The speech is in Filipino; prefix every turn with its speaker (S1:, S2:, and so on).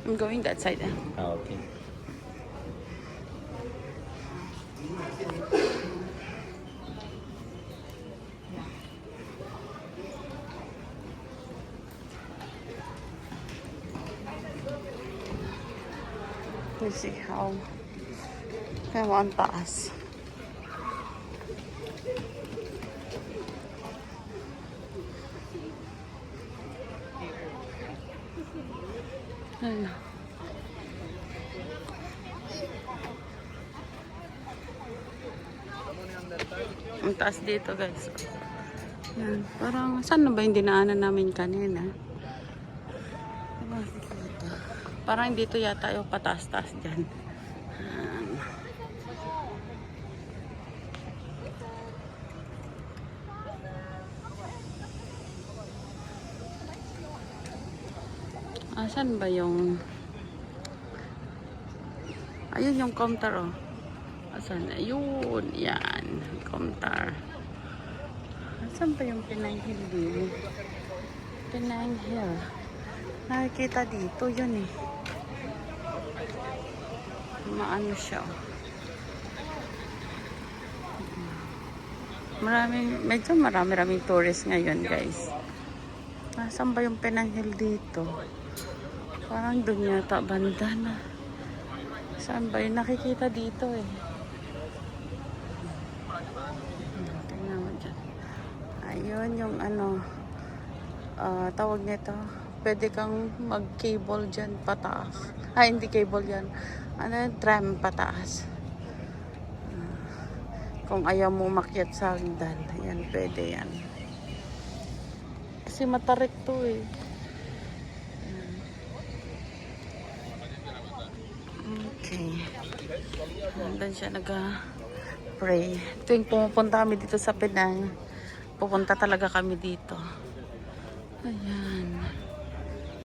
S1: I'm going that side.
S2: Okay.
S1: Let's see how. Kaya ang taas. Ayun. Ang taas dito, guys. Yan. Parang, saan na ba yung dinaanan namin kanina? Dito. Parang dito yata yung pataas-taas dyan. Yan. Saan ba yung... Ayun yung counter, oh. Asan? Ayun. Yan. Counter. Saan ba yung Penang Hill din? Penang Hill. Nakikita dito. Yun eh. Maano siya. Medyo marami-raming tourist ngayon, guys. Saan ba yung Penang Hill dito? Parang doon yata banda na. Saan ba yung nakikita dito eh? Tingnan mo dyan. Ayun yung ano, tawag nito. Pwede kang mag-cable dyan pataas. Hindi cable yan. Ano, tram pataas. Kung ayaw mo umakyat sa hagdan, yan, pwede yan. Kasi matarik to eh. Okay. Doon siya nag-pray. Tuwing pumupunta kami dito sa Penang, pupunta talaga kami dito. Ayan.